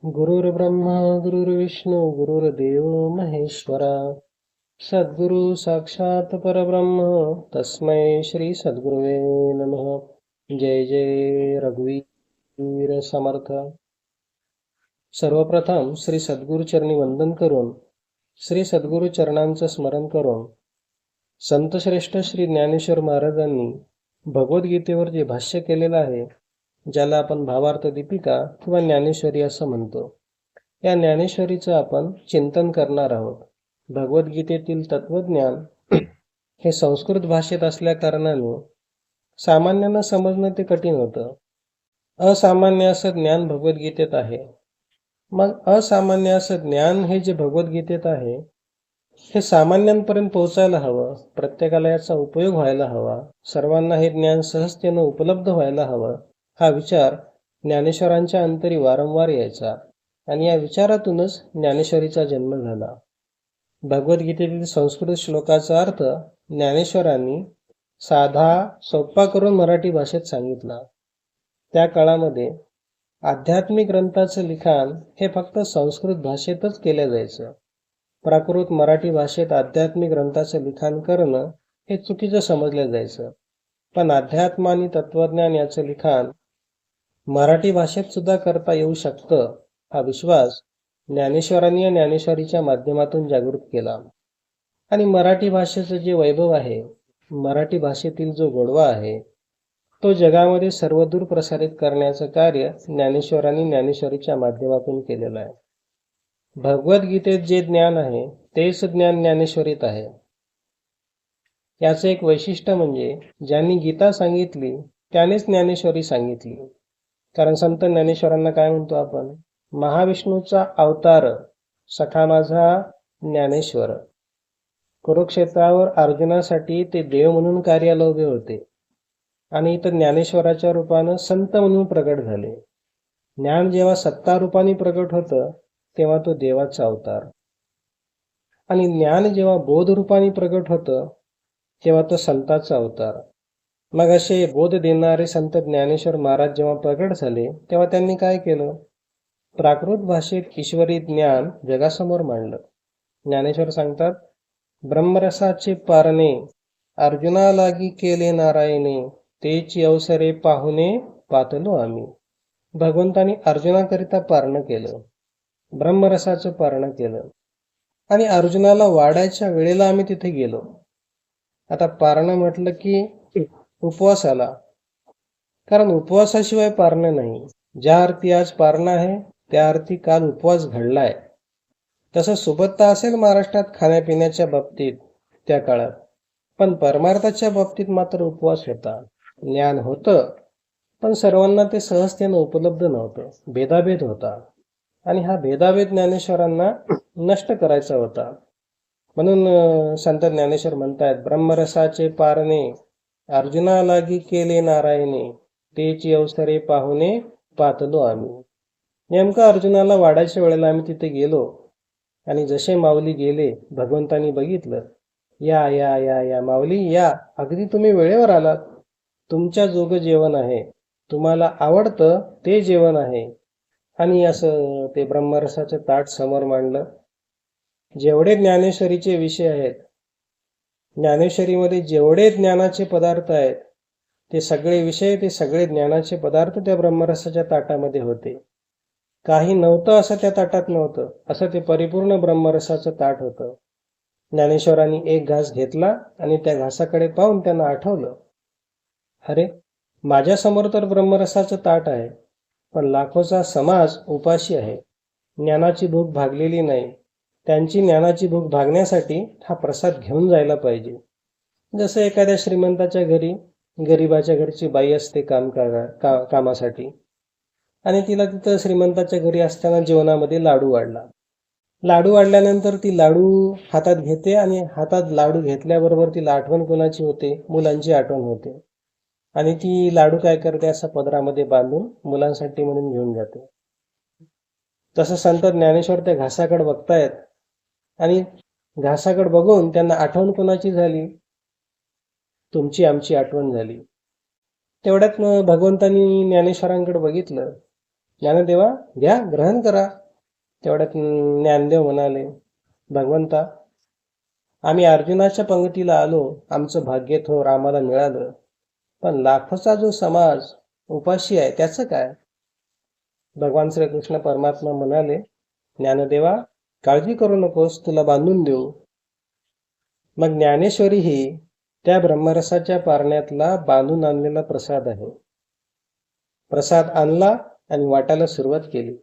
गुरुर्ब्रह्मा गुरुर्विष्णू गुरुर्देव महेश्वरा सद्गुरु साक्षात परब्रह्म तस्मै श्री सद्गुरुवे नमः. जय जय रघुवीर समर्थ. सर्वप्रथम श्री सद्गुरु चरणी वंदन करून श्री सद्गुरु चरणांचं स्मरण करून संतश्रेष्ठ श्री ज्ञानेश्वर महाराजांनी भगवद्गीतेवर जे भाष्य केलेलं आहे, ज्याला आपण भावार्थ दीपिका किंवा ज्ञानेश्वरी असं म्हणतो, या ज्ञानेश्वरीचं आपण चिंतन करणार आहोत. भगवद्गीतेतील तत्वज्ञान हे संस्कृत भाषेत असल्या कारणाने सामान्यांना समजणं ते कठीण होतं. असामान्य असं ज्ञान भगवद्गीतेत आहे. मग असामान्य असं ज्ञान हे जे भगवद्गीतेत आहे, हे सामान्यांपर्यंत पोहोचायला हवं, प्रत्येकाला याचा उपयोग व्हायला हवा, सर्वांना हे ज्ञान सहजतेनं उपलब्ध व्हायला हवं, हा विचार ज्ञानेश्वरांच्या अंतरी वारंवार यायचा आणि या विचारातूनच ज्ञानेश्वरीचा जन्म झाला. भगवद्गीतेतील संस्कृत श्लोकाचा अर्थ ज्ञानेश्वरांनी साधा सोपा करून मराठी भाषेत सांगितला. त्या काळामध्ये आध्यात्मिक ग्रंथाचं लिखाण हे फक्त संस्कृत भाषेतच केलं जायचं. प्राकृत मराठी भाषेत आध्यात्मिक ग्रंथाचं लिखाण करणं हे चुकीचं समजलं जायचं. पण अध्यात्म आणि तत्वज्ञान याचं लिखाण मराठी भाषेत सुद्धा करता येऊ शकतं, हा विश्वास ज्ञानेश्वरांनी या ज्ञानेश्वरीच्या माध्यमातून जागृत केला. आणि मराठी भाषेचं जे वैभव आहे, मराठी भाषेतील जो गोडवा आहे, तो जगामध्ये सर्वदूर प्रसारित करण्याचं कार्य ज्ञानेश्वरांनी ज्ञानेश्वरीच्या माध्यमातून केलेलं आहे. भगवद्गीतेत जे ज्ञान आहे तेच ज्ञान ज्ञानेश्वरीत आहे. याचं एक वैशिष्ट्य म्हणजे ज्यांनी गीता सांगितली त्यानेच ज्ञानेश्वरी सांगितली. कारण संत ज्ञानेश्वरांना काय म्हणतो आपण? महाविष्णूचा अवतार सखा माझा ज्ञानेश्वर. कुरुक्षेत्रावर अर्जुनासाठी ते देव म्हणून कार्याला उभे होते आणि इथं ज्ञानेश्वराच्या रूपानं संत म्हणून प्रगट झाले. ज्ञान जेव्हा सत्ता रूपाने प्रगट होतं तेव्हा तो देवाचा अवतार, आणि ज्ञान जेव्हा बोध रूपाने प्रगट होतं तेव्हा तो संताचा अवतार. मग असे बोध देणारे संत ज्ञानेश्वर महाराज जेव्हा प्रगट झाले तेव्हा त्यांनी काय केलं? प्राकृत भाषेत ईश्वरी ज्ञान जगासमोर मांडलं. ज्ञानेश्वर सांगतात, ब्रह्मरसाचे पारणे अर्जुना लागी केले नारायणे, तेची अवसरे पाहुणे पातलो आम्ही. भगवंतानी अर्जुनाकरिता पारणं केलं, ब्रह्मरसाचं पारणं केलं, आणि अर्जुनाला वाढायच्या वेळेला आम्ही तिथे गेलो. आता पारणं म्हटलं की उपवास आला, कारण उपवासाशिवाय पारणं नाही. ज्या अर्थी आज पारणं आहे त्या अर्थी काल उपवास घडलाय. तसं सुबत्ता असेल महाराष्ट्रात खाण्यापिण्याच्या बाबतीत त्या काळात, पण परमार्थाच्या बाबतीत मात्र उपवास होता. ज्ञान होतं, पण सर्वांना ते सहजतेनं उपलब्ध नव्हतं, भेदाभेद होता, आणि हा भेदाभेद ज्ञानेश्वरांना नष्ट करायचा होता. म्हणून संत ज्ञानेश्वर म्हणतात, ब्रह्मरसाचे पारणे अर्जुना लागी केले नारायणे, तेची अवसरे पाहुणे पातलो आम्ही. नेमकं अर्जुनाला वाढायच्या वेळेला आम्ही तिथे गेलो, आणि जसे माऊली गेले भगवंतानी बघितलं, या या या या माऊली या, अगदी तुम्ही वेळेवर आलात, तुमच्या जोग जेवण आहे, तुम्हाला आवडतं ते जेवण आहे. आणि असं ते ब्रह्मरसाचं ताट समोर मांडलं. जेवढे ज्ञानेश्वरीचे विषय आहेत, ज्ञानेश्वरीमध्ये जेवढे ज्ञानाचे पदार्थ आहेत, ते सगळे विषय, ते सगळे ज्ञानाचे पदार्थ त्या ब्रह्मरसाच्या ताटामध्ये होते. काही नव्हतं असं त्या ताटात नव्हतं, असं ते परिपूर्ण ब्रह्मरसाचं ताट होतं. ज्ञानेश्वरांनी एक घास घेतला आणि त्या घासाकडे पाहून त्यांना आठवलं, अरे माझ्यासमोर तर ब्रह्मरसाचं ताट आहे, पण लाखोचा समाज उपाशी आहे, ज्ञानाची भूक भागलेली नाही. त्यांची ज्ञानाची भूक भागण्यासाठी हा प्रसाद घेऊन जायला पाहिजे. जसं एखाद्या श्रीमंताच्या घरी गरिबाच्या घरची बाई असते कामासाठी, आणि तिला तिथं श्रीमंताच्या घरी असताना जेवणामध्ये लाडू वाढला. लाडू वाढल्यानंतर ती लाडू हातात घेते, आणि हातात लाडू घेतल्याबरोबर तिला आठवण कोणाची होते? मुलांची आठवण होते. आणि ती लाडू काय करते? असा पदरामध्ये बांधून मुलांसाठी म्हणून घेऊन जाते. तसं संत ज्ञानेश्वर त्या घासाकडे बघतायत, आणि घासाकडे बघून त्यांना आठवण कोणाची झाली? तुमची आमची आठवण झाली. तेवढ्यात भगवंतांनी ज्ञानेश्वरांकडे बघितलं ज्ञानदेवा घ्या, ग्रहण करा. तेवढ्यात ज्ञानदेव म्हणाले, भगवंता, आम्ही अर्जुनाच्या पंगतीला आलो, आमचं भाग्य थोर आम्हाला मिळालं, पण लाखोचा जो समाज उपाशी आहे त्याचं काय? भगवान श्रीकृष्ण परमात्मा म्हणाले, ज्ञानदेवा, काळजी करू नकोस, तुला बांधून देऊ. मग ज्ञानेश्वरी ही त्या ब्रह्मरसाच्या पारण्यातला बांधून आणलेला प्रसाद आहे. प्रसाद आणला आणि वाटायला सुरुवात केली.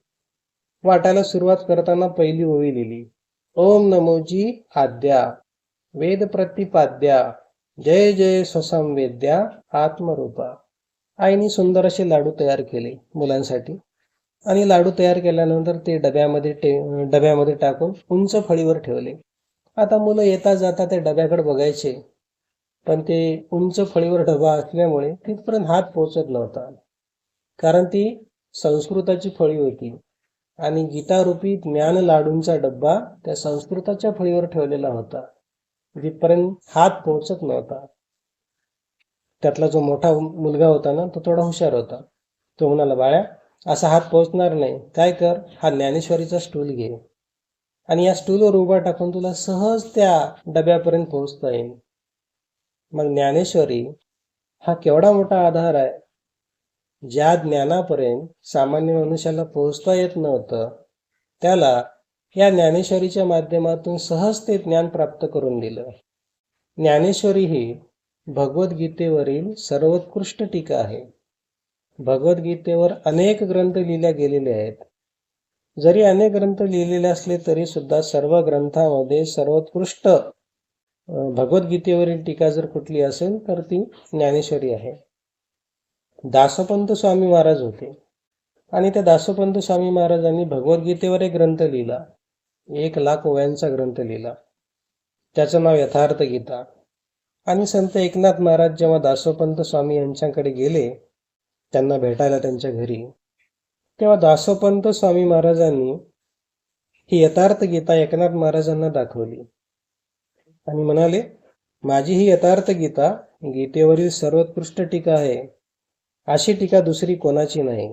वाटायला सुरुवात करताना पहिली ओवी लिहिली, ओम नमोजी आद्या वेद प्रतिपाद्या जय जय स्वसंवेद्या आत्मरूपा. आईने सुंदर असे लाडू तयार केले मुलांसाठी, आणि लाडू तयार केल्यानंतर ते डब्यामध्ये टाकून उंच फळीवर ठेवले. आता मुलं येता जाता त्या डब्याकडे बघायचे, पण ते उंच फळीवर डबा असल्यामुळे तिथपर्यंत हात पोहोचत नव्हता, कारण ती संस्कृताची फळी होती आणि गीतारूपी ज्ञान लाडूंचा डब्बा त्या संस्कृताच्या फळीवर ठेवलेला होता, जिथपर्यंत हात पोहोचत नव्हता. त्यातला जो मोठा मुलगा होता ना, तो थोडा हुशार होता. तो म्हणाला, बाळा, असा हात पोहोचणार नाही, काय कर, हा ज्ञानेश्वरीचा स्टूल घे आणि या स्टूलवर उभा टाकून तुला सहज त्या डब्यापर्यंत पोहोचता येईल. मग ज्ञानेश्वरी हा केवढा मोठा आधार आहे. ज्या ज्ञानापर्यंत सामान्य मनुष्याला पोहोचता येत नव्हतं, त्याला या ज्ञानेश्वरीच्या माध्यमातून सहज ते ज्ञान प्राप्त करून दिलं. ज्ञानेश्वरी ही भगवद्गीतेवरील सर्वोत्कृष्ट टीका आहे. भगवद्गीतेवर अनेक ग्रंथ लिहिले गेलेले आहेत. जरी अनेक ग्रंथ लिहिलेले असले तरी सुद्धा सर्व ग्रंथामध्ये सर्वोत्कृष्ट भगवद्गीतेवरील टीका जर कुठली असेल तर ती ज्ञानेश्वरी आहे. दासोपंत स्वामी महाराज होते आणि त्या दासोपंत स्वामी महाराजांनी भगवद्गीतेवर एक ग्रंथ लिहिला, 1,00,000 ओव्यांचा ग्रंथ लिहिला. त्याचं नाव यथार्थ गीता. आणि संत एकनाथ महाराज जेव्हा दासोपंत स्वामी यांच्याकडे गेले, त्यांना भेटायला त्यांच्या घरी, तेव्हा दासोपंत स्वामी महाराजांनी ही यथार्थ गीता एकनाथ महाराजांना दाखवली आणि म्हणाले, माझी ही यथार्थ गीता गीतेवरील सर्वोत्कृष्ट टीका आहे, अशी टीका दुसरी कोणाची नाही.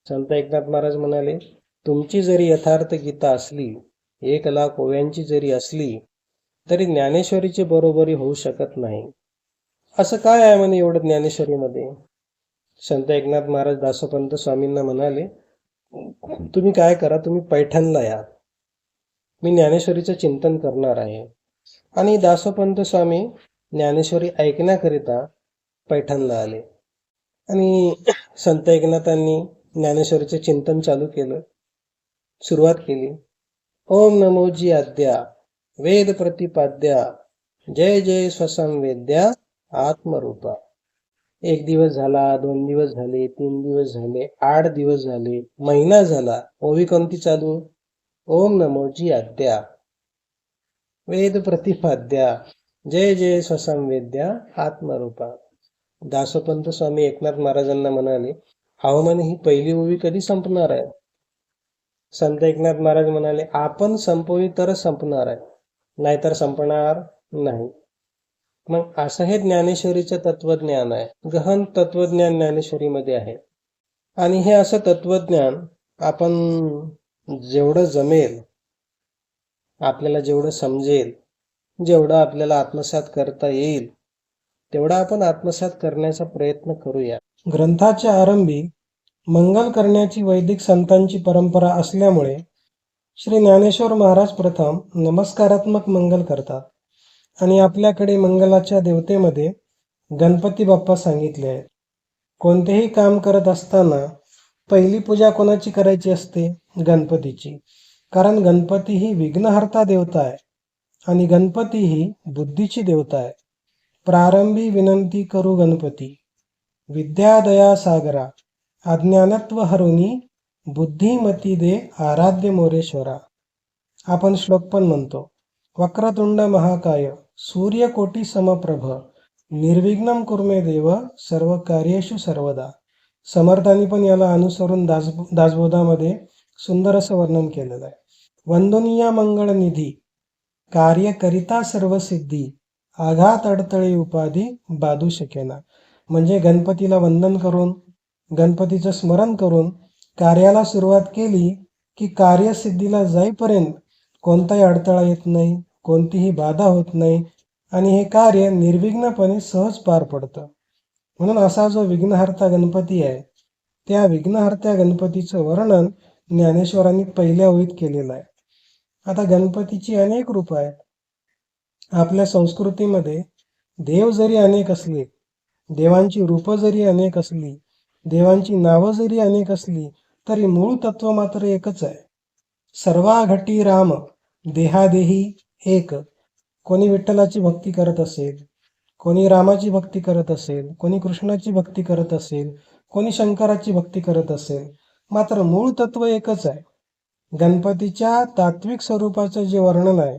संत एकनाथ महाराज म्हणाले, तुमची जरी यथार्थ गीता असली, 1,00,000 ओव्यांची जरी असली, तरी ज्ञानेश्वरीची बरोबरी होऊ शकत नाही. असं काय आहे म्हणे एवढं ज्ञानेश्वरीमध्ये? संत एकनाथ महाराज दासोपंत स्वामींना म्हणाले, तुम्ही काय करा, तुम्ही पैठणला या, मी ज्ञानेश्वरीचं चिंतन करणार आहे. आणि दासोपंत स्वामी ज्ञानेश्वरी ऐकण्याकरिता पैठणला आले आणि संत एकनाथांनी ज्ञानेश्वरीचे चिंतन चालू केलं, सुरुवात केली. ओम नमोजी आद्या वेद प्रतिपाद्या जय जय स्वसंवेद्या आत्मरूपा. 1 दिवस झाला, 2 दिवस झाले, 3 दिवस झाले, 8 दिवस झाले, महिना झाला. ओवी कोणती चालू? ओम नमोजी आद्या वेद प्रतिपाद्या जय जय स्वसंवेद्या आत्मरूपा. दासोपंत स्वामी एकनाथ महाराजांना म्हणाले, अहो म्हणे, ही पहिली ओवी कधी संपणार आहे? संत एकनाथ महाराज म्हणाले, आपण संपवली तरच संपणार आहे, नाहीतर संपणार नाही. मग असं हे ज्ञानेश्वरीचं तत्वज्ञान आहे. गहन तत्वज्ञान ज्ञानेश्वरीमध्ये आहे. आणि हे असं तत्वज्ञान आपण जेवढं जमेल, आपल्याला जेवढं समजेल, जेवढं आपल्याला आत्मसात करता येईल, तेवढा आपण आत्मसात करण्याचा प्रयत्न करूया. ग्रंथाच्या आरंभी मंगल करण्याची वैदिक संतांची परंपरा असल्यामुळे श्री ज्ञानेश्वर महाराज प्रथम नमस्कारात्मक मंगल करतात आणि आपल्याकडे मंगलाच्या देवतेमध्ये गणपती बाप्पा सांगितले आहेत. कोणतेही काम करत असताना पहिली पूजा कोणाची करायची असते? गणपतीची. कारण गणपती ही विघ्नहर्ता देवता आहे आणि गणपती ही बुद्धीची देवता आहे. प्रारंभी विनंती करू गणपती, विद्यादया सागरा, अज्ञानत्व हरुनी, बुद्धिमती दे आराध्य मोरेश्वरा. आपण श्लोक पण म्हणतो, वक्रतुंड महाकाय सूर्यकोटी समप्रभ निर्विघ्नं कुर्मे देव सर्व कार्येषु सर्वदा. समर्थांनी पण याला अनुसरून दासबोधामध्ये सुंदर असं वर्णन केलेलं आहे. वंदनीय मंगळ निधी, कार्य करिता सर्व सिद्धी, आघात अडथळे उपाधी बाधू शकेना. म्हणजे गणपतीला वंदन करून, गणपतीचं स्मरण करून कार्याला सुरुवात केली की कार्यसिद्धीला जाईपर्यंत कोणताही अडथळा येत नाही, कोणतीही बाधा होत नाही आणि हे कार्य निर्विघ्नपणे सहज पार पडतं. म्हणून असा जो विघ्नहर्ता गणपती आहे, त्या विघ्नहर्त्या गणपतीचं वर्णन ज्ञानेश्वरांनी पहिल्या ओळीत केलेलं आहे. आता गणपतीची अनेक रूपं आहेत. आपल्या संस्कृतीमध्ये देव जरी अनेक असले, देवांची रूपं जरी अनेक असली, देवांची नावं जरी अनेक असली, तरी मूळ तत्व मात्र एकच आहे. सर्वाघटी राम देहादेही एक. कोणी विठ्ठलाची भक्ती करत असेल, कोणी रामाची भक्ती करत असेल, कोणी कृष्णाची भक्ती करत असेल, कोणी शंकराची भक्ती करत असेल, मात्र मूळ तत्व एकच आहे. गणपतीच्या तात्विक स्वरूपाचं जे वर्णन आहे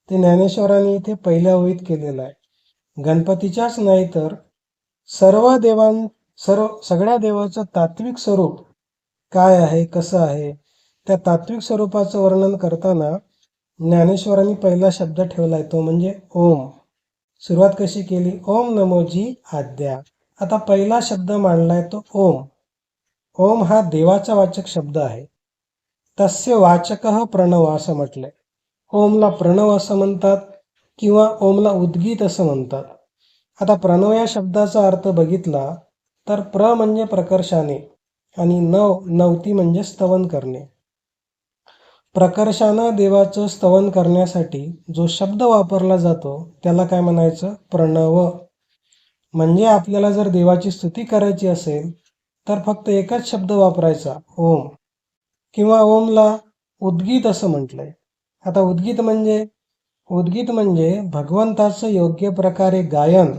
ते ज्ञानेश्वरांनी इथे पहिल्या ओळीत केलेलं आहे. गणपतीच्याच नाही तर सगळ्या देवाचं तात्विक स्वरूप काय आहे, कसं आहे, त्या तात्विक स्वरूपाचं वर्णन करताना ज्ञानेश्वरांनी पहिला शब्द ठेवलाय तो म्हणजे ओम. सुरुवात कशी केली? ओम नमोजी आद्या. आता पहिला शब्द मांडलाय तो ओम. ओम हा देवाचा वाचक शब्द आहे. तस्य वाचक प्रणव असं म्हटलंय. ओमला प्रणव असं म्हणतात किंवा ओमला उद्गीत असं म्हणतात. आता प्रणव या शब्दाचा अर्थ बघितला तर प्र म्हणजे प्रकर्षाने आणि नवती म्हणजे स्तवन करणे. प्रकर्षानं देवाचं स्तवन करण्यासाठी जो शब्द वापरला जातो त्याला काय म्हणायचं? प्रणव. म्हणजे आपल्याला जर देवाची स्तुती करायची असेल तर फक्त एकच शब्द वापरायचा, ओम. किंवा ओमला उद्गीत असं म्हटलंय. आता उद्गीत म्हणजे भगवंताचं योग्य प्रकारे गायन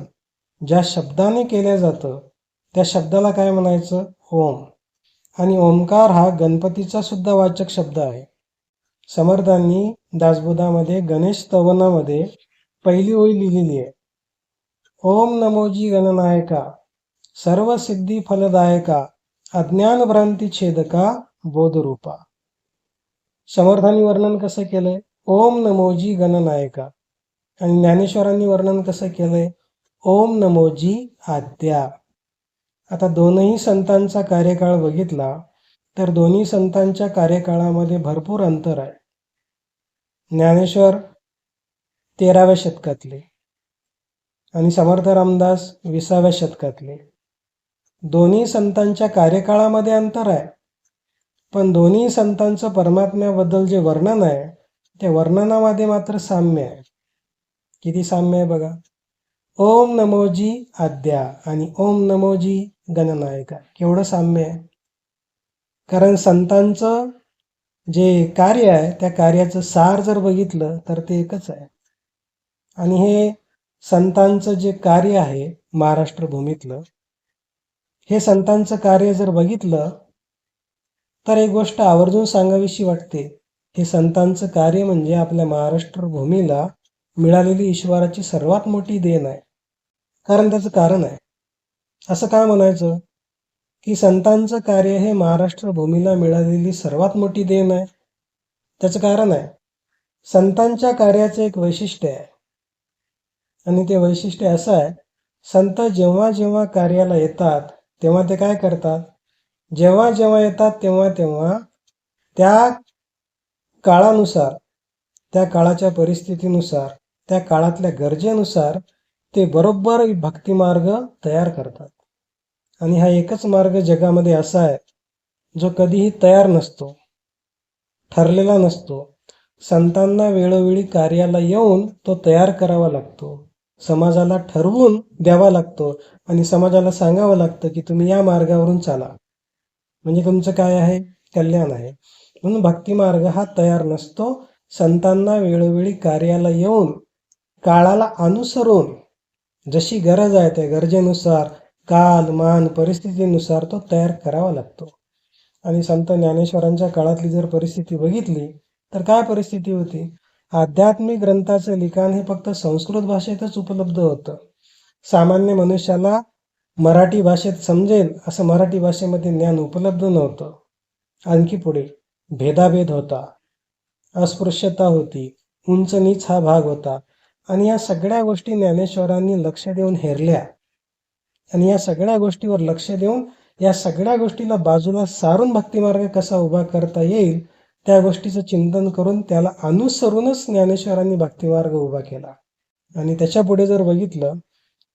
ज्या शब्दाने केलं जातं त्या शब्दाला काय म्हणायचं? ओम. आणि ओंकार हा गणपतीचा सुद्धा वाचक शब्द आहे. समर्थांनी दासबोधामध्ये गणेश स्तवनामध्ये पहिली ओळी लिहिलेली आहे. ओम नमोजी गणनायका सर्व सिद्धी फलदायका अज्ञान भ्रांती छेदका बोधरूपा. समर्थांनी वर्णन कसं केलंय? ओम नमोजी गणनायका. आणि ज्ञानेश्वरांनी वर्णन कसं केलंय? ओम नमोजी आद्या. आता दोनही संतांचा कार्यकाळ बघितला तर दोन्ही संतांच्या कार्यकाळामध्ये भरपूर अंतर आहे. ज्ञानेश्वर 13व्या शतकातले आणि समर्थ रामदास 20व्या शतकातले. दोन्ही संतांच्या कार्यकाळामध्ये अंतर आहे, पण दोन्ही संतांचं परमात्म्याबद्दल जे वर्णन आहे त्या वर्णनामध्ये मात्र साम्य आहे. किती साम्य आहे बघा. ओम नमोजी आद्या आणि ओम नमोजी गणनायका, केवढं साम्य आहे. कारण संतांचं जे कार्य आहे त्या कार्याचं सार जर बघितलं तर ते एकच आहे. आणि हे संतांचं जे कार्य आहे महाराष्ट्र भूमीतलं, हे संतांचं कार्य जर बघितलं तर एक गोष्ट आवर्जून सांगावीशी वाटते. हे संतांचं कार्य म्हणजे आपल्या महाराष्ट्र भूमीला मिळालेली ईश्वराची सर्वात मोठी देण आहे. कारण त्याचं कारण आहे. असं काय म्हणायचं की संतांचं कार्य हे महाराष्ट्र भूमीला मिळालेली सर्वात मोठी देण आहे? त्याचं कारण आहे, संतांच्या कार्याचं एक वैशिष्ट्य आहे आणि ते वैशिष्ट्य असं आहे, संत जेव्हा जेव्हा कार्याला येतात तेव्हा ते काय करतात? जेव्हा जेव्हा येतात तेव्हा तेव्हा त्या काळानुसार, त्या काळाच्या परिस्थितीनुसार, त्या काळातल्या गरजेनुसार ते बरोबर भक्तिमार्ग तयार करतात. आणि हा एकच मार्ग जगामध्ये असा आहे जो कधीही तयार नसतो, ठरलेला नसतो. संतांना वेळोवेळी कार्याला येऊन तो तयार करावा लागतो, समाजाला ठरवून द्यावा लागतो आणि समाजाला सांगावं लागतं की तुम्ही या मार्गावरून चाला, म्हणजे तुमचं काय आहे? कल्याण आहे. म्हणून भक्तिमार्ग हा तयार नसतो. संतांना वेळोवेळी कार्याला येऊन काळाला अनुसरून जशी गरज आहे त्या गरजेनुसार, काल मान परिस्थितीनुसार तो तयार करावा लागतो. आणि संत ज्ञानेश्वरांच्या काळातली जर परिस्थिती बघितली तर काय परिस्थिती होती? आध्यात्मिक ग्रंथाचं लिखाण हे फक्त संस्कृत भाषेतच उपलब्ध होतं. सामान्य मनुष्याला मराठी भाषेत समजेल असं मराठी भाषेमध्ये ज्ञान उपलब्ध नव्हतं. आणखी पुढे भेदाभेद होता, अस्पृश्यता होती, उंच नीच हा भाग होता. आणि या सगळ्या गोष्टी ज्ञानेश्वरांनी लक्ष देऊन हेरल्या आणि या सगळ्या गोष्टीवर लक्ष देऊन या सगळ्या गोष्टीला बाजूला सारून भक्तिमार्ग कसा उभा करता येईल त्या गोष्टीचं चिंतन करून त्याला अनुसरूनच ज्ञानेश्वरांनी भक्तिमार्ग उभा केला. आणि त्याच्या पुढे जर बघितलं,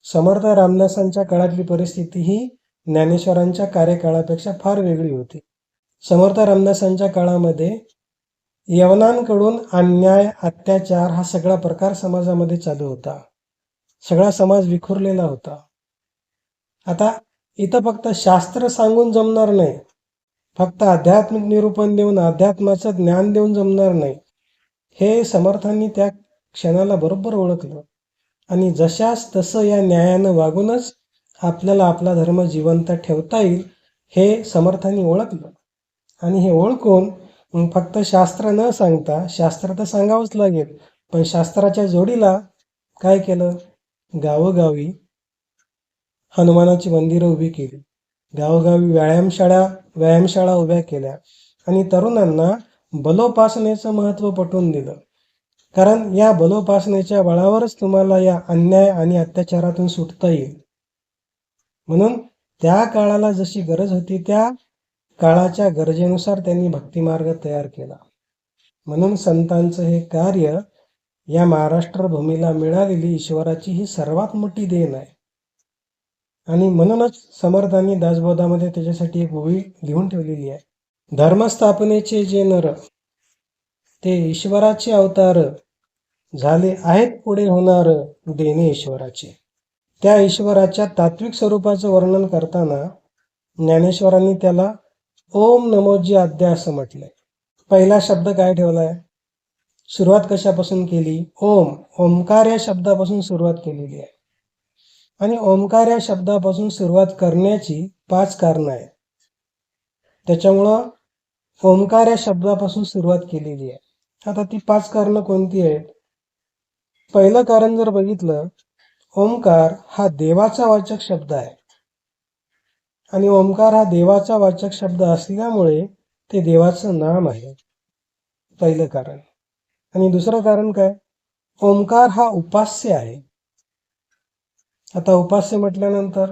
समर्थ रामदासांच्या काळातली परिस्थिती ही ज्ञानेश्वरांच्या कार्यकाळापेक्षा फार वेगळी होती. समर्थ रामदासांच्या काळामध्ये यवनांकडून अन्याय, अत्याचार हा सगळा प्रकार समाजामध्ये चालू होता. सगळा समाज विखुरलेला होता. आता इथं फक्त शास्त्र सांगून जमणार नाही, फक्त आध्यात्मिक निरूपण देऊन अध्यात्माचं ज्ञान देऊन जमणार नाही. हे समर्थांनी त्या क्षणाला बरोबर ओळखलं आणि जशास तसं या न्यायानं वागूनच आपल्याला आपला धर्म जिवंत ठेवता येईल हे समर्थांनी ओळखलं. आणि हे ओळखून मग फक्त शास्त्र न सांगता, शास्त्र तर सांगावंच लागेल, पण शास्त्राच्या जोडीला काय केलं, गावोगावी हनुमानाची मंदिरं उभी केली, गावोगावी व्यायामशाळा उभ्या केल्या आणि तरुणांना बलोपासनेचं महत्त्व पटवून दिलं. कारण या बलोपासनेच्या बळावरच तुम्हाला या अन्याय आणि अत्याचारातून सुटता येईल. म्हणून त्या काळाला जशी गरज होती त्या काळाच्या गरजेनुसार त्यांनी भक्तिमार्ग तयार केला. म्हणून संतांचं हे कार्य या महाराष्ट्र भूमीला मिळालेली ईश्वराची ही सर्वात मोठी देण आहे. आणि म्हणूनच समर्थांनी दासबोधामध्ये त्याच्यासाठी एक ओवी लिहून ठेवलेली आहे. धर्मस्थापनेचे जे नर ते ईश्वराचे अवतार झाले आहेत पुढे होणार देणे ईश्वराचे. त्या ईश्वराच्या तात्विक स्वरूपाचं वर्णन करताना ज्ञानेश्वरांनी त्याला ओम नमोजी आद्या असं म्हटलंय. पहिला शब्द काय ठेवलाय, सुरुवात कशापासून केली, ओमकार या शब्दापासून सुरुवात केलेली आहे. आणि ओमकार या शब्दापासून सुरुवात करण्याची 5 कारणं आहेत. त्याच्यामुळं ओमकार या शब्दापासून सुरुवात केलेली आहे. आता ती 5 कारणं कोणती आहेत? पहिलं कारण जर बघितलं, ओमकार हा देवाचा वाचक शब्द आहे आणि ओमकार हा देवाचा वाचक शब्द असल्यामुळे ते देवाचं नाम आहे, पहिलं कारण. आणि दुसरं कारण काय, ओमकार हा उपास्य आहे. आता उपास्य म्हटल्यानंतर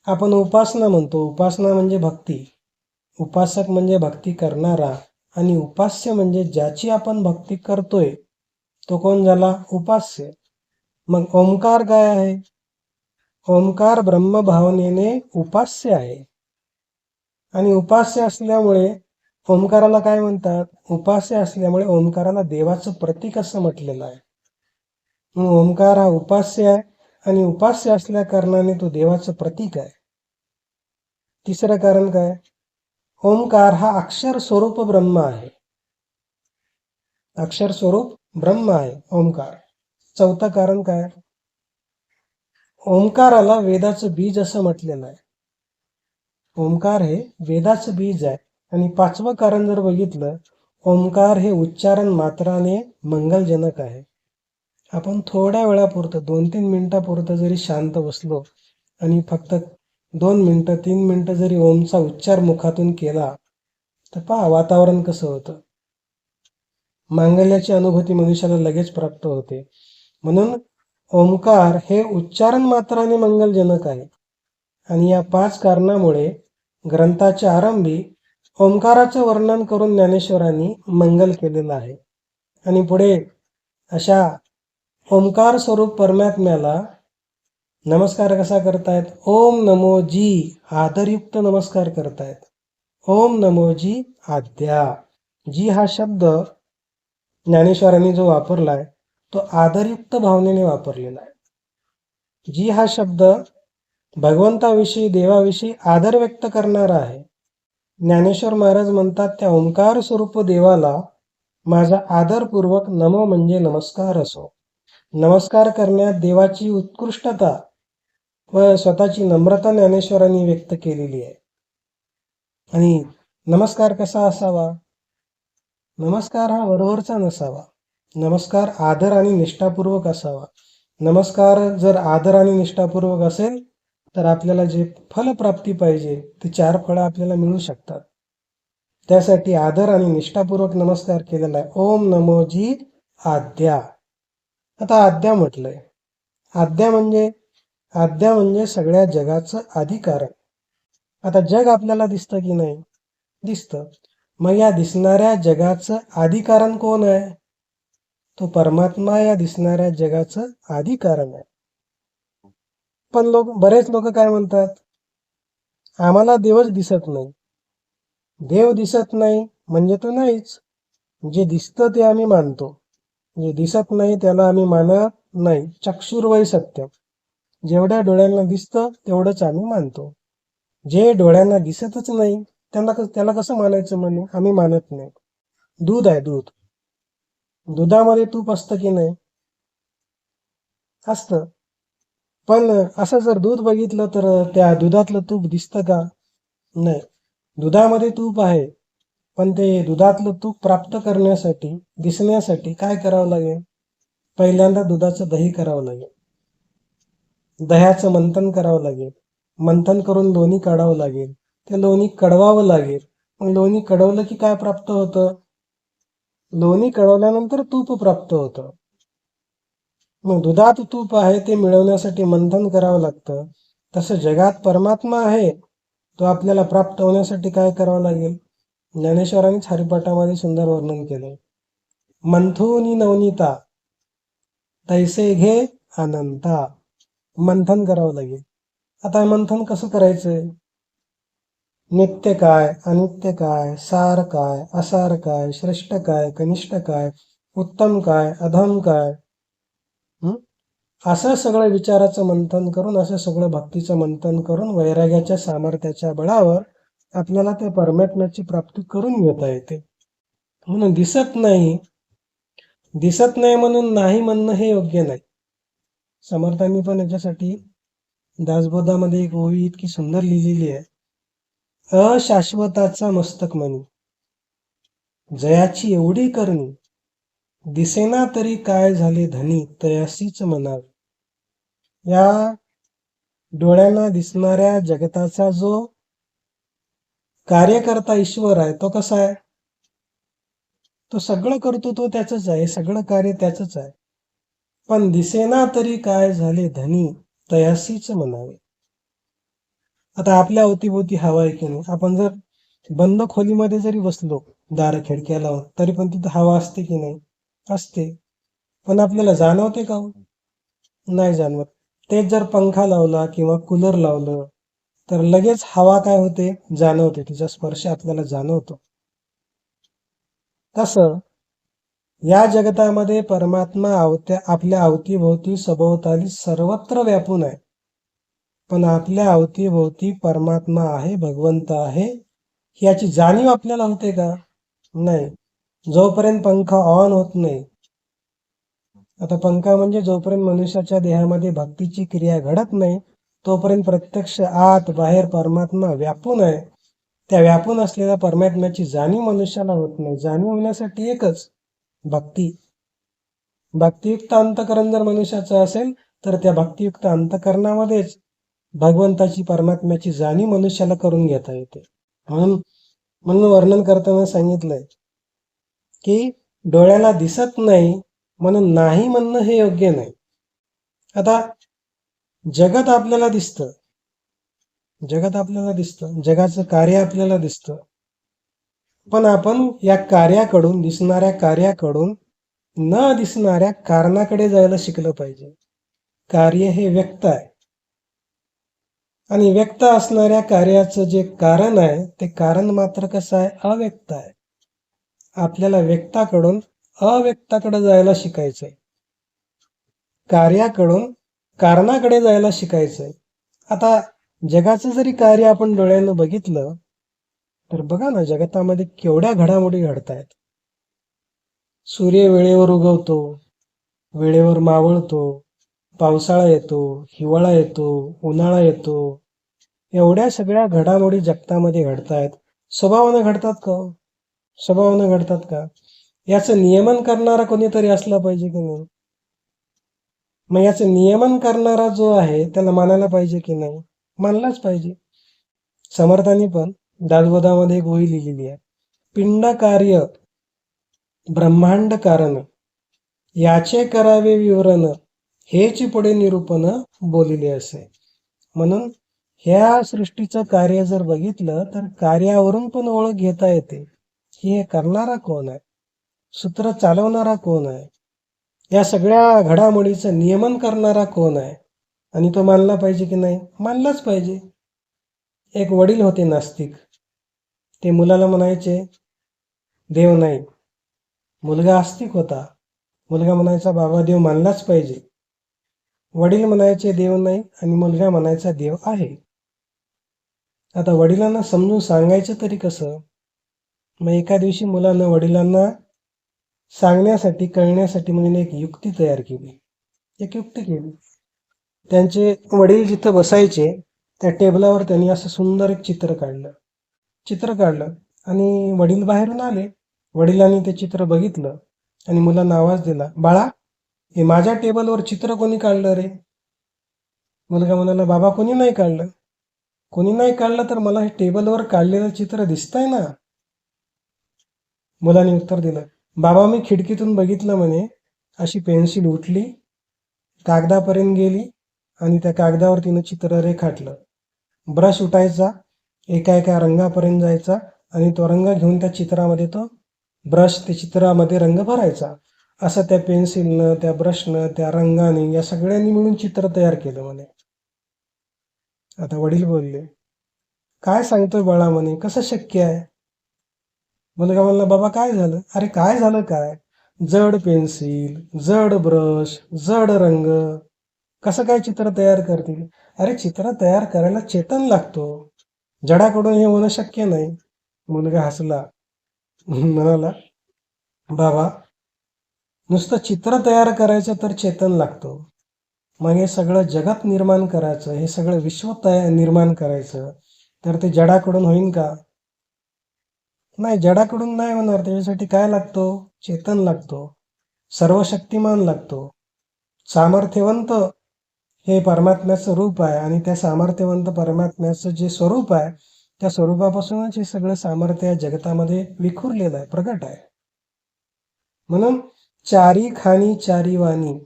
आपण उपासना म्हणतो, उपासना म्हणजे भक्ती, उपासक म्हणजे भक्ती करणारा आणि उपास्य म्हणजे ज्याची आपण भक्ती करतोय तो कोण झाला, उपास्य. मग ओमकार काय आहे, ओमकार ब्रह्मभावनेने उपास्य आहे. आणि उपास्य असल्यामुळे ओमकाराला काय म्हणतात, उपास्य असल्यामुळे ओमकाराला देवाचं प्रतीक असं म्हटलेलं आहे. मग ओमकार हा उपास्य आहे आणि उपास्य असल्या कारणाने तो देवाचं प्रतीक आहे. तिसरं कारण काय, ओमकार हा अक्षर स्वरूप ब्रह्म आहे. अक्षर स्वरूप ब्रह्म आहे ओमकार. चौथं कारण काय, ओमकाराला वेदाचं बीज असं म्हटलेलं आहे. ओमकार हे वेदाचं बीज आहे. आणि 5वं कारण जर बघितलं, ओमकार हे उच्चारण मात्राने मंगलजनक आहे. आपण थोड्या वेळापुरतं 2-3 मिनिटापुरतं जरी शांत बसलो आणि फक्त 2 मिनिटं 3 मिनिटं जरी ओमचा उच्चार मुखातून केला तर पहा वातावरण कसं होतं. मांगल्याची अनुभूती मनुष्याला लगेच प्राप्त होते. म्हणून ओमकार हे उच्चारण मात्राने मंगलजनक आहे. आणि या 5 कारणामुळे ग्रंथाच्या आरंभी ओंकाराचं वर्णन करून ज्ञानेश्वरांनी मंगल केलेलं आहे. आणि पुढे अशा ओंकार स्वरूप परमात्म्याला नमस्कार कसा करतायत, ओम नमो जी आदरयुक्त नमस्कार करतायत. ओम नमो जी आद्या. जी हा शब्द ज्ञानेश्वरांनी जो वापरलाय तो आदरयुक्त भावनेने वापरलेला आहे. जी हा शब्द भगवंताविषयी, देवाविषयी आदर व्यक्त करणारा आहे. ज्ञानेश्वर महाराज म्हणतात, त्या ओंकार स्वरूप देवाला माझा आदरपूर्वक नमो म्हणजे नमस्कार असो. नमस्कार करण्यात देवाची उत्कृष्टता व स्वतःची नम्रता ज्ञानेश्वरांनी व्यक्त केलेली आहे. आणि नमस्कार कसा असावा, नमस्कार हा वरवरचा नसावा, नमस्कार आदर आणि निष्ठापूर्वक असावा. नमस्कार जर आदर आणि निष्ठापूर्वक असेल तर आपल्याला जे फलप्राप्ती पाहिजे ते 4 फळं आपल्याला मिळू शकतात. त्यासाठी आदर आणि निष्ठापूर्वक नमस्कार केलेला आहे. ओम नमो जी आद्या. आता आद्या म्हटलंय, आद्या म्हणजे सगळ्या जगाचं अधिकारण. आता जग आपल्याला दिसतं की नाही? दिसतं. मग या दिसणाऱ्या जगाचं आदी कारण कोण आहे? तो परमात्मा या दिसणाऱ्या जगाचं आदी कारण आहे. पण बरेच लोक काय म्हणतात? आम्हाला देवच दिसत नाही. देव दिसत नाही म्हणजे तो नाहीच. जे दिसतं ते आम्ही मानतो. जे दिसत नाही त्याला आम्ही मानत नाही. चक्षुर्वै सत्यम. जेवढ्या डोळ्यांना दिसतं तेवढंच आम्ही मानतो. जे डोळ्यांना दिसतच नाही त्याला कसं मानायचं म्हणे? आम्ही मानत नाही. दूध आहे दूध. दुधामध्ये तूप असतं की नाही? असतं. पण असं जर दूध बघितलं तर त्या दुधातलं तूप दिसतं का? नाही. दुधामध्ये तूप आहे, पण ते दुधातलं तूप प्राप्त करण्यासाठी, दिसण्यासाठी काय करावं लागेल? पहिल्यांदा दुधाचं दही करावं लागेल. दह्याचं मंथन करावं लागेल. मंथन करून लोणी काढावं लागेल. ते लोणी कढवावं लागेल. मग लोणी कढवलं की काय प्राप्त होतं? लोणी कढवल्यानंतर तूप प्राप्त होतं. मग दुधात तूप आहे ते मिळवण्यासाठी मंथन करावं लागतं. तसं जगात परमात्मा आहे, तो आपल्याला प्राप्त होण्यासाठी काय करावं लागेल? ज्ञानेश्वरांनीच हरिपाठामध्ये सुंदर वर्णन केलंय. मंथोनी नवनीता तैसे घे अनंता. मंथन करावं लागेल. आता मंथन कसं करायचंय? नित्य काय, अनित्य काय, सार काय, असार काय, श्रेष्ठ काय, कनिष्ठ काय, उत्तम काय, अधम काय, असं सगळं विचाराचं मंथन करून, असं सगळं भक्तीचं मंथन करून, वैराग्याच्या सामर्थ्याच्या बळावर आपल्याला त्या परमात्म्याची प्राप्ती करून घेता येते. म्हणून दिसत नाही म्हणून नाही म्हणणं हे योग्य नाही. समर्थांनी पण याच्यासाठी दासबोधामध्ये एक ओवी इतकी सुंदर लिहिलेली आहे. अशाश्वताचा मस्तक मणी, जयाची एवढी करणी, दिसेना तरी काय झाले धनी, तयासीच म्हणावे. या डोळ्यांना दिसणाऱ्या जगताचा जो कार्यकर्ता ईश्वर आहे तो कसा आहे? तो सगळं करतो, तो त्याचंच आहे, सगळं कार्य त्याचंच आहे. पण दिसेना तरी काय झाले धनी, तयासीच म्हणावे. आता आपल्या अवतीभोवती हवा आहे की नाही? आपण जर बंद खोलीमध्ये जरी बसलो, दार खिडक्या लावून, तरी पण तिथं हवा असते की नाही? असते. पण आपल्याला जाणवते का? नाही जाणवत. तेच जर पंखा लावला किंवा कूलर लावलं तर लगेच हवा काय होते? जाणवते. तिचा स्पर्श आपल्याला जाणवतो. तसं या जगतामध्ये परमात्मा आपल्या अवतीभोवती सभोवताली सर्वत्र व्यापून आहे. पण आपल्या अवतीभोवती परमात्मा आहे, भगवंत आहे, याची जाणीव आपल्याला होते का? नाही. जोपर्यंत पंखा ऑन होत नाही, आता पंखा म्हणजे जोपर्यंत मनुष्याच्या देहामध्ये भक्तीची क्रिया घडत नाही, तोपर्यंत प्रत्यक्ष आत बाहेर परमात्मा व्यापून आहे. त्या व्यापून असलेल्या परमात्म्याची जाणीव मनुष्याला होत नाही. जाणीव होण्यासाठी एकच, भक्ती. भक्तियुक्त अंतकरण जर मनुष्याचं असेल तर त्या भक्तियुक्त अंतकरणामध्येच भगवंताची, परमात्म्याची जाणीव मनुष्याला करून घेता येते. म्हणून वर्णन करताना सांगितलंय की डोळ्याला दिसत नाही म्हणून नाही म्हणणं हे योग्य नाही. आता जगत आपल्याला दिसतं, जगाचं कार्य आपल्याला दिसतं, पण आपण या कार्याकडून, दिसणाऱ्या कार्याकडून न दिसणाऱ्या कारणाकडे जायला शिकलं पाहिजे. कार्य हे व्यक्त आहे आणि व्यक्त असणाऱ्या कार्याचं जे कारण आहे ते कारण मात्र कसं आहे? अव्यक्त आहे. आपल्याला व्यक्ताकडून अव्यक्ताकडे जायला शिकायचंय. कार्याकडून कारणाकडे जायला शिकायचंय. आता जगाचं जरी कार्य आपण डोळ्यानं बघितलं तर बघा ना, जगतामध्ये केवढ्या घडामोडी घडतायत. सूर्य वेळेवर उगवतो, वेळेवर मावळतो, पावसाळा येतो, हिवाळा येतो, उन्हाळा येतो. एवढ्या सगळ्या घडामोडी जगतामध्ये घडतायत. स्वभावानं घडतात का? स्वभावानं घडतात का? याचं नियमन करणारा कोणीतरी असला पाहिजे की नाही? मग याचं नियमन करणारा जो आहे त्याला मानायला पाहिजे की नाही? मानलाच पाहिजे. समर्थांनी पण दासबोधामध्ये एक ओवी लिहिलेली आहे. पिंड कार्य ब्रह्मांड कारण, याचे करावे विवरण, हेच पुढे निरूपण बोलिले असे. म्हणून ह्या सृष्टीचं कार्य जर बघितलं तर कार्यावरून पण ओळख घेता येते की हे करणारा कोण आहे, सूत्र चालवणारा कोण आहे, या सगळ्या घडामोडीचं नियमन करणारा कोण आहे. आणि तो मानला पाहिजे की नाही? मानलाच पाहिजे. एक वडील होते नास्तिक. ते मुलाला म्हणायचे देव नाही. मुलगा आस्तिक होता. मुलगा म्हणायचा बाबा देव मानलाच पाहिजे. वडील म्हणायचे देव नाही आणि मुलगा म्हणायचा देव आहे. आता वडिलांना समजून सांगायचं तरी कसं? मग एका दिवशी मुलानं वडिलांना सांगण्यासाठी, कळण्यासाठी म्हणजे एक युक्ती तयार केली. एक युक्ती केली. त्यांचे वडील जिथं बसायचे त्या टेबलावर त्यांनी असं सुंदर एक चित्र काढलं आणि वडील बाहेरून आले. वडिलांनी ते चित्र बघितलं आणि मुलांना आवाज दिला, बाळा, हे माझ्या टेबलवर चित्र कोणी काढलं रे? मुलगा म्हणाला, बाबा कोणी नाही काढलं. कोणी नाही काढलं तर मला हे टेबलवर काढलेलं चित्र दिसतंय ना. मुलाने उत्तर दिलं, बाबा मी खिडकीतून बघितलं म्हणे. अशी पेन्सिल उठली, कागदापर्यंत गेली आणि त्या कागदावर तिनं चित्र रेखाटलं. ब्रश उठायचा, एका एका रंगापर्यंत जायचा आणि तो रंग घेऊन त्या चित्रामध्ये तो ब्रश त्या चित्रामध्ये रंग भरायचा. असं त्या पेन्सिलनं, त्या ब्रशनं, त्या रंगाने, या सगळ्यांनी मिळून चित्र तयार केलं म्हणे. आता वडील बोलले, काय सांगतोय बाळा म्हणे, कसं शक्य आहे? मुलगा म्हणला, बाबा काय झालं? अरे काय झालं काय? जड पेन्सिल, जड ब्रश, जड रंग, कसं काय चित्र तयार करतील? अरे चित्र तयार करायला चेतन लागतो, जडाकडून हे होणं शक्य नाही. मुलगा हसला, म्हणाला, बाबा नुसतं चित्र तयार करायचं तर चेतन लागतो, मग हे सगळं जगत निर्माण करायचं, हे सगळं विश्व निर्माण करायचं तर ते जडाकडून होईन का? नाही, जडाकडून नाही होणार. त्याच्यासाठी काय लागतो? चेतन लागतो, सर्वशक्तिमान लागतो, सामर्थ्यवंत हे परमात्म्याचं रूप आहे आणि त्या सामर्थ्यवंत परमात्म्याचं जे स्वरूप आहे त्या स्वरूपापासूनच हे सगळं सामर्थ्य या जगतामध्ये विखुरलेलं आहे, प्रगट आहे. म्हणून चारी खानी चारी वाणी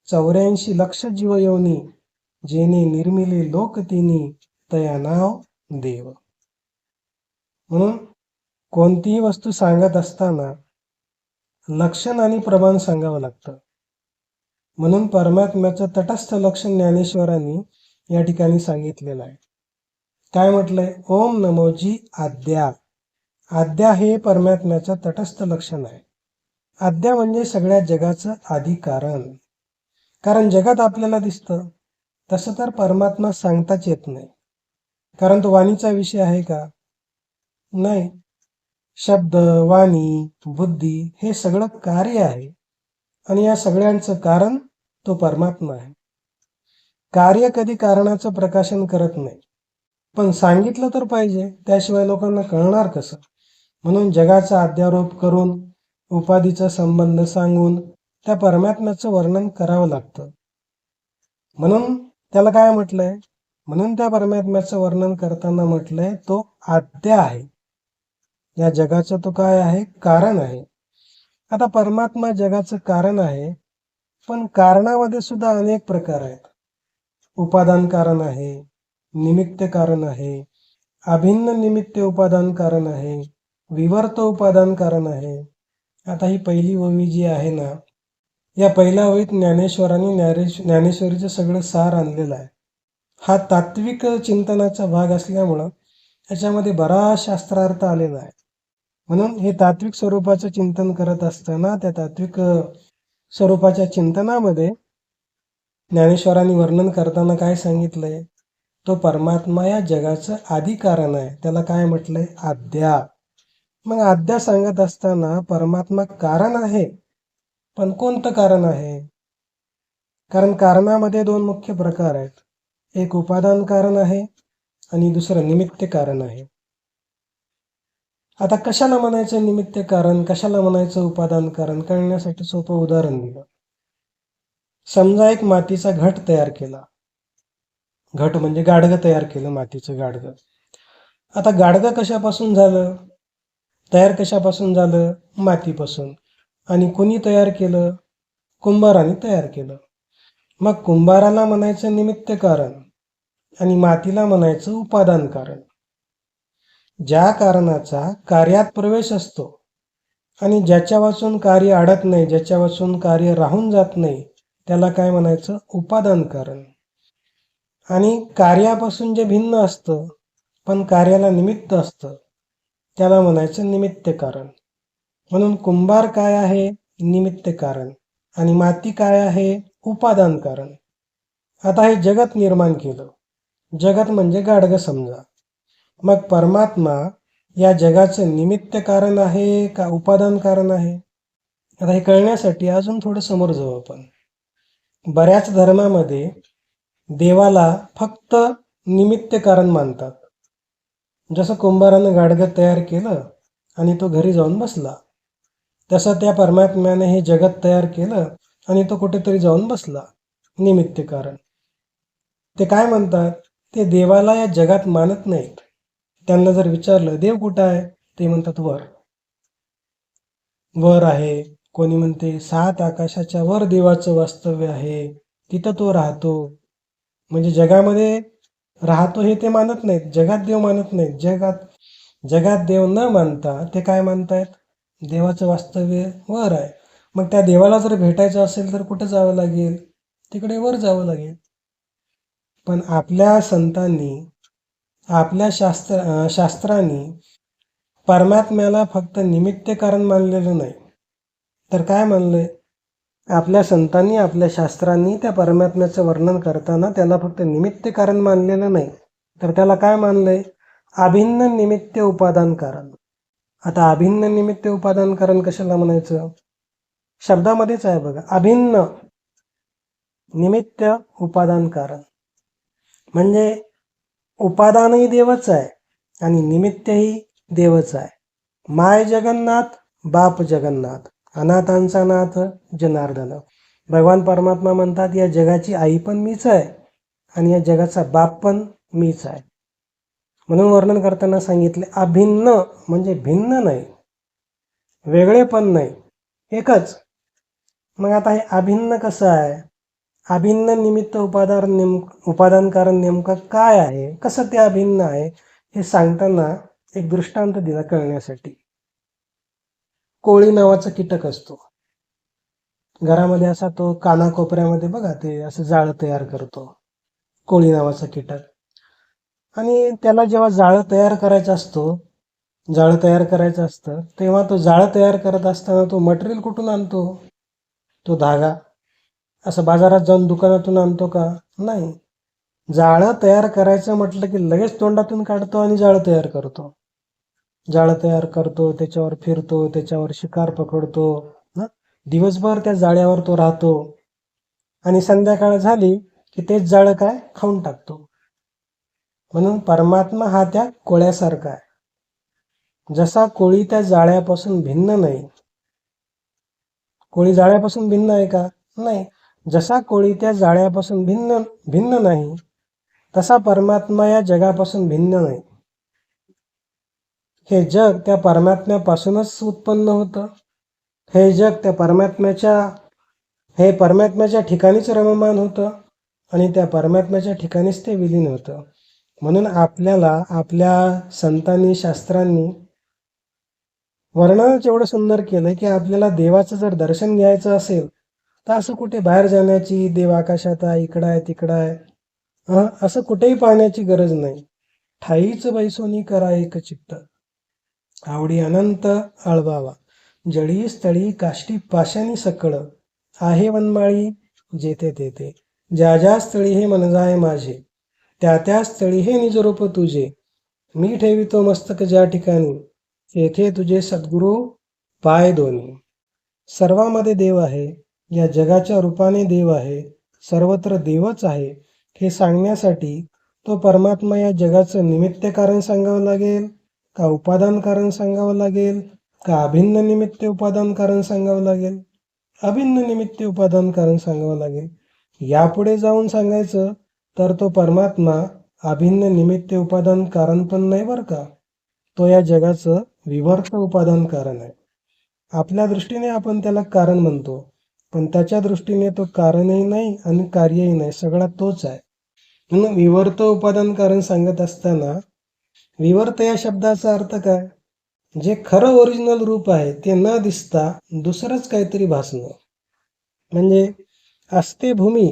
84 लक्ष जीव योनी, जेने निर्मिले लोक तिनी तया नाव देव. म्हणून कोणतीही वस्तू सांगत असताना लक्षण आणि प्रमाण सांगावं लागतं. म्हणून परमात्म्याचं तटस्थ लक्षण ज्ञानेश्वरांनी या ठिकाणी सांगितलेलं आहे. काय म्हटलंय? ओम नमोजी आद्या. आद्या हे परमात्म्याचं तटस्थ लक्षण आहे. आद्या म्हणजे सगळ्या जगाचं आदी कारण. कारण जगात आपल्याला दिसतं, तसं तर परमात्मा सांगताच येत नाही, कारण तो वाणीचा विषय आहे का? नाही. शब्द, वाणी, बुद्धी हे सगळं कार्य आहे आणि या सगळ्यांचं कारण तो परमात्मा आहे. कार्य कधी कारणाचं प्रकाशन करत नाही, पण सांगितलं तर पाहिजे, त्याशिवाय लोकांना कळणार कसं? म्हणून जगाचा अध्यारोप करून, उपाधीचा संबंध सांगून त्या परमात्म्याचं वर्णन करावं लागतं. म्हणून त्याला काय म्हटलंय? म्हणून त्या परमात्म्याचं वर्णन करताना म्हटलंय तो आद्या आहे. या जगाचं तो काय आहे? कारण आहे. आता परमात्मा जगाचं कारण आहे, पण कारणामध्ये सुद्धा अनेक प्रकार आहेत. उपादान कारण आहे, निमित्त कारण आहे, अभिन्न निमित्त उपादान कारण आहे, विवर्त उपादान कारण आहे. आता ही पहिली ओवी जी आहे ना, या पहिल्या ओवीत ज्ञानेश्वरांनी ज्ञानेश्वरीचं सगळं सार आणलेलं आहे. हा तात्विक चिंतनाचा भाग असल्यामुळं याच्यामध्ये बराच शास्त्रार्थ आलेला आहे. म्हणून हे तात्विक स्वरूपाचं चिंतन करत असताना त्या तात्विक स्वरूपाच्या चिंतनामध्ये ज्ञानेश्वरांनी वर्णन करताना काय सांगितलंय? तो परमात्मा या जगाचं आदी कारण आहे. त्याला काय म्हटलंय? आद्या. मग आद्या सांगत असताना परमात्मा कारण आहे, पण कोणतं कारण आहे? कारण कारणामध्ये दोन मुख्य प्रकार आहेत. एक उपादान कारण आहे आणि दुसरं निमित्त कारण आहे. आता कशाला म्हणायचं निमित्त कारण, कशाला म्हणायचं उपादान कारण, कळण्यासाठी सोपं उदाहरण दिलं. समजा एक मातीचा घट तयार केला. घट म्हणजे गाडगं तयार केलं, मातीचं गाडगं. आता गाडगं कशापासून झालं? तयार कशापासून झालं? मातीपासून. आणि कुणी तयार केलं? कुंभाराने तयार केलं. मग कुंभाराला म्हणायचं निमित्त कारण आणि मातीला म्हणायचं उपादान कारण. ज्या कारणाचा कार्यात प्रवेश असतो आणि ज्याच्या वाचून कार्य अडत नाही, ज्याच्या वाचून कार्य राहून जात नाही, त्याला काय म्हणायचं? उपादान कारण. आणि कार्यापासून जे भिन्न असतं पण कार्याला निमित्त असतं त्याला म्हणायचं निमित्त कारण. म्हणून कुंभार काय आहे? निमित्त कारण. आणि माती काय आहे? उपादान कारण. आता हे जगत निर्माण केलं. जगत म्हणजे गाडगं समजा. मग परमात्मा या जगाचं निमित्त कारण आहे का उपादान कारण आहे? आता हे कळण्यासाठी अजून थोडं समोर जाऊ आपण. बऱ्याच धर्मामध्ये देवाला फक्त निमित्त कारण मानतात. जसं कुंभारानं गाडगं तयार केलं आणि तो घरी जाऊन बसला, तसं त्या परमात्म्याने हे जगत तयार केलं आणि तो कुठेतरी जाऊन बसला. निमित्त कारण. ते काय म्हणतात? ते देवाला या जगात मानत नाहीत. त्यांना जर विचारलं देव कुठं आहे, ते म्हणतात वर. वर आहे. कोणी म्हणते 7 आकाशाच्या वर देवाचं वास्तव्य आहे, तिथं तो राहतो. म्हणजे जगामध्ये राहतो हे ते मानत नाहीत, जगात देव मानत नाहीत. जगात देव न मानता ते काय मानतायत? देवाचं वास्तव्य वर आहे. मग त्या देवाला जर भेटायचं असेल तर कुठं जावं लागेल? तिकडे वर जावं लागेल. पण आपल्या संतांनी, आपल्या शास्त्रांनी परमात्म्याला फक्त निमित्त कारण मानलेलं नाही, तर काय मानलंय? आपल्या संतांनी, आपल्या शास्त्रांनी त्या परमात्म्याचं वर्णन करताना त्याला फक्त निमित्त कारण मानलेलं नाही, तर त्याला काय मानलंय? अभिन्न निमित्त उपादान कारण. आता अभिन्न निमित्त उपादान कारण कशाला म्हणायचं? शब्दामध्येच आहे बघा, अभिन्न निमित्त उपादान कारण. म्हणजे उपादानही देवच आहे आणि निमित्तही देवच आहे. माय जगन्नाथ, बाप जगन्नाथ, अनाथांचा नाथ जनार्दन. भगवान परमात्मा म्हणतात या जगाची आई पण मीच आहे आणि या जगाचा बाप पण मीच आहे. म्हणून वर्णन करताना सांगितले अभिन्न, म्हणजे भिन्न नाही, वेगळे पण नाही, एकच. मग आता हे अभिन्न कसं आहे? अभिन्न निमित्त उपादान कारण नेमकं काय आहे, कसं ते अभिन्न आहे, हे सांगताना एक दृष्टांत दिला कळण्यासाठी. कोळी नावाचा कीटक असतो घरामध्ये. असा तो कानाकोपऱ्यामध्ये बघा ते असं जाळं तयार करतो, कोळी नावाचा कीटक. आणि त्याला जेव्हा जाळं तयार करायचं असतं तेव्हा तो जाळं तयार करत असताना तो मटेरियल कुठून आणतो? तो धागा असं बाजारात जाऊन दुकानातून आणतो का? नाही. जाळं तयार करायचं म्हटलं की लगेच तोंडातून काढतो आणि जाळं तयार करतो. जाळं तयार करतो, त्याच्यावर फिरतो, त्याच्यावर शिकार पकडतो, दिवसभर त्या जाळ्यावर तो राहतो आणि संध्याकाळ झाली की तेच जाळं काय खाऊन टाकतो. म्हणून परमात्मा हा त्या कोळ्यासारखा आहे. जसा कोळी त्या जाळ्यापासून भिन्न नाही. कोळी जाळ्यापासून भिन्न आहे का? नाही. जसा कोळी त्या जाळ्यापासून भिन्न नाही, तसा परमात्मा या जगापासून भिन्न नाही. हे जग त्या परमात्म्यापासूनच उत्पन्न होतं. हे जग त्या परमात्म्याच्या ठिकाणीच रममान होतं आणि त्या परमात्म्याच्या ठिकाणीच ते विलीन होतं. म्हणून आपल्याला आपल्या संतांनी, शास्त्रांनी वर्णनच एवढं सुंदर केलं की आपल्याला देवाचं जर दर्शन घ्यायचं असेल तर असं कुठे बाहेर जाण्याची, देव आकाशात आहे, इकडं आहे, तिकडं आहे, असं कुठेही पाहण्याची गरज नाही. ठाईच बैसोनी करा एक चित्त, आवडी अनंत आळवावा, जळी स्थळी काष्टी पाशानी सकळ, आहे वनमाळी जेथे तेथे, ज्या ज्या स्थळी हे मन जाय माझे, त्या त्या स्थळी हे निजरूप तुझे, मी ठेवितो मस्तक ज्या ठिकाणी, येथे तुझे सद्गुरू पाय दोन्ही. सर्वामध्ये देव आहे, या जगाच्या रूपाने देव आहे, सर्वत्र देवच आहे हे सांगण्यासाठी तो परमात्मा या जगाचं निमित्त कारण सांगावं लागेल का उपादान कारण सांगावं लागेल का अभिन्न निमित्त उपादान कारण सांगावं लागेल? अभिन्न निमित्त उपादान कारण सांगावं लागेल. यापुढे जाऊन सांगायचं तर तो परमात्मा अभिन्न निमित्त उपादान कारण पण नाही बरं का, तो या जगाचं विवर्त उपादान कारण आहे. आपल्या दृष्टीने आपण त्याला कारण म्हणतो, पण त्याच्या दृष्टीने तो कारणही नाही आणि कार्यही नाही, सगळा तोच आहे. म्हणून विवर्त उपादान कारण सांगत असताना विवर्त या शब्दाचा अर्थ काय? जे खरं ओरिजिनल रूप आहे ते न दिसता दुसरंच काहीतरी भासणं. म्हणजे असते भूमी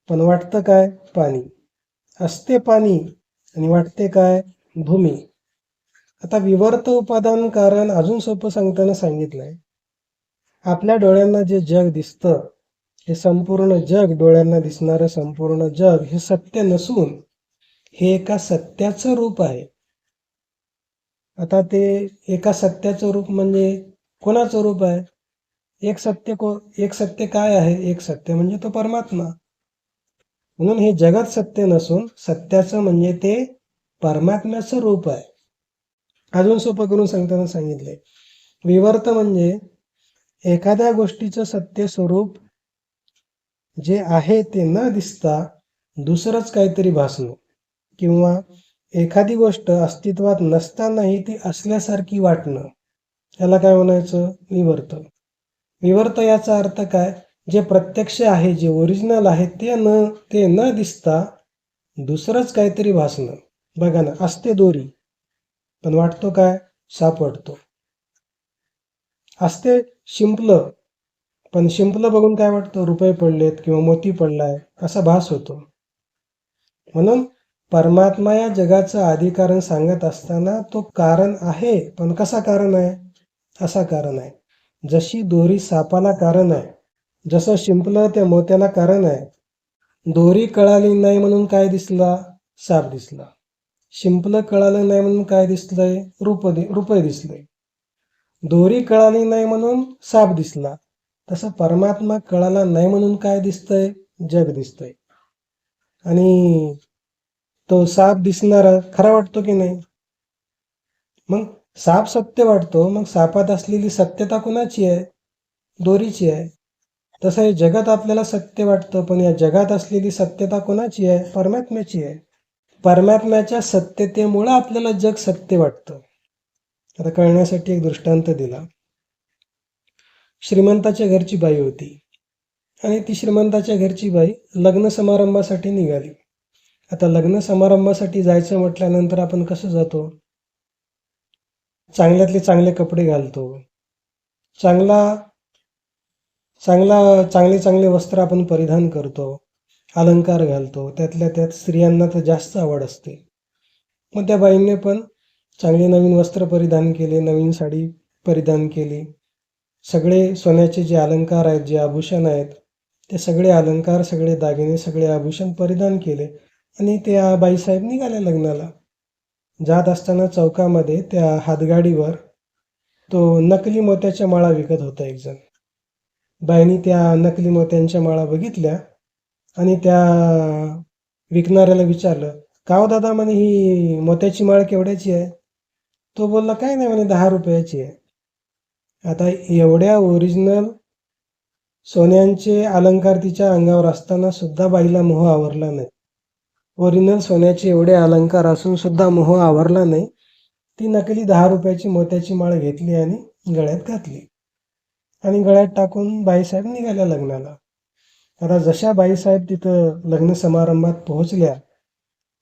पण वाटतं काय? पाणी. असते पाणी आणि वाटते काय? भूमी. आता विवर्त उपादान कारण अजून सोपं सांगताना सांगितलंय, आपल्या डोळ्यांना जे जग दिसतं, हे संपूर्ण जग, डोळ्यांना दिसणारं संपूर्ण जग हे सत्य नसून हे एका सत्याचं रूप आहे. आता ते एका सत्याचं रूप म्हणजे कोणाचं रूप आहे? एक सत्य काय आहे? एक सत्य म्हणजे तो परमात्मा. म्हणून हे जगत सत्य नसून सत्याचं म्हणजे ते परमात्म्याचं रूप आहे. अजून सोपं करून सांगताना सांगितलंय, विवर्त म्हणजे एखाद्या गोष्टीचं सत्य स्वरूप जे आहे ते न दिसता दुसरंच काहीतरी भासणं, किंवा एखादी गोष्ट अस्तित्वात नसतानाही ती असल्यासारखी वाटणं, याला काय म्हणायचं? विवर्त. विवर्त याचा अर्थ काय? जे प्रत्यक्ष आहे, जे ओरिजिनल आहे ते न दिसता दुसरंच काहीतरी भासणं. बघा ना, असते दोरी पण वाटतो काय? साप वाटतो. असते शिंपलं पण शिंपलं बघून काय वाटतं? रुपये पडलेत किंवा मोती पडलाय असा भास होतो. म्हणून परमात्मा या जगाचं आदी कारण सांगत असताना तो कारण आहे, पण कसा कारण आहे? असा कारण आहे. जशी दोरी सापाला कारण आहे, जसं शिंपलं त्या मोत्याला कारण आहे. दोरी कळाली नाही म्हणून काय दिसला? साप दिसला. शिंपलं कळालं नाही म्हणून काय दिसलंय? रुपये दिसले. दोरी कळाली नाही म्हणून साप दिसला. तसं परमात्मा कळाला नाही म्हणून काय दिसतंय? जग दिसतंय. आणि तो साप दिसणारा खरा वाटतो की नाही? मग साप सत्य वाटतो, मग सापात असलेली सत्यता कुणाची आहे? दोरीची आहे. तसं हे जगत आपल्याला सत्य वाटतं, पण या जगात असलेली सत्यता कोणाची आहे? परमात्म्याची आहे. परमात्म्याच्या सत्यतेमुळं आपल्याला जग सत्य वाटतं. आता कळण्यासाठी एक दृष्टांत दिला. श्रीमंताच्या घरची बाई होती आणि ती श्रीमंताच्या घरची बाई लग्न समारंभासाठी निघाली. आता लग्न समारंभासाठी जायचं म्हटल्यानंतर आपण कसं जातो? चांगल्यातले चांगले कपडे घालतो, चांगले चांगले वस्त्र आपण परिधान करतो, अलंकार घालतो. त्यातल्या त्यात स्त्रियांना तर जास्त आवड असते. मग त्या बाईंनी पण चांगले नवीन वस्त्र परिधान केले, नवीन साडी परिधान केली. सगळे सोन्याचे जे अलंकार आहेत, जे आभूषण आहेत, ते सगळे अलंकार, सगळे दागिने, सगळे आभूषण परिधान केले आणि त्या बाईसाहेब निघाल्या लग्नाला. जात असताना चौकामध्ये त्या हातगाडीवर तो नकली मोत्याच्या माळा विकत होता एक जण. बाईंनी त्या नकली मोत्यांच्या माळा बघितल्या आणि त्या विकणाऱ्याला विचारलं, का हो दादा, म्हणे ही मोत्याची माळ केवढ्याची आहे? तो बोलला, काय नाही म्हणे, 10 रुपयाची आहे. आता एवढ्या ओरिजिनल सोन्यांचे अलंकार तिच्या अंगावर असताना सुद्धा बाईला मोह आवरला नाही. ओरिजिनल सोन्याचे एवढे अलंकार असून सुद्धा मोह आवरला नाही. ती नकली 10 रुपयाची मोत्याची माळ घेतली आणि गळ्यात घातली आणि गळ्यात टाकून बाईसाहेब निघाल्या लग्नाला. आता जशा बाईसाहेब तिथं लग्न समारंभात पोहोचल्या,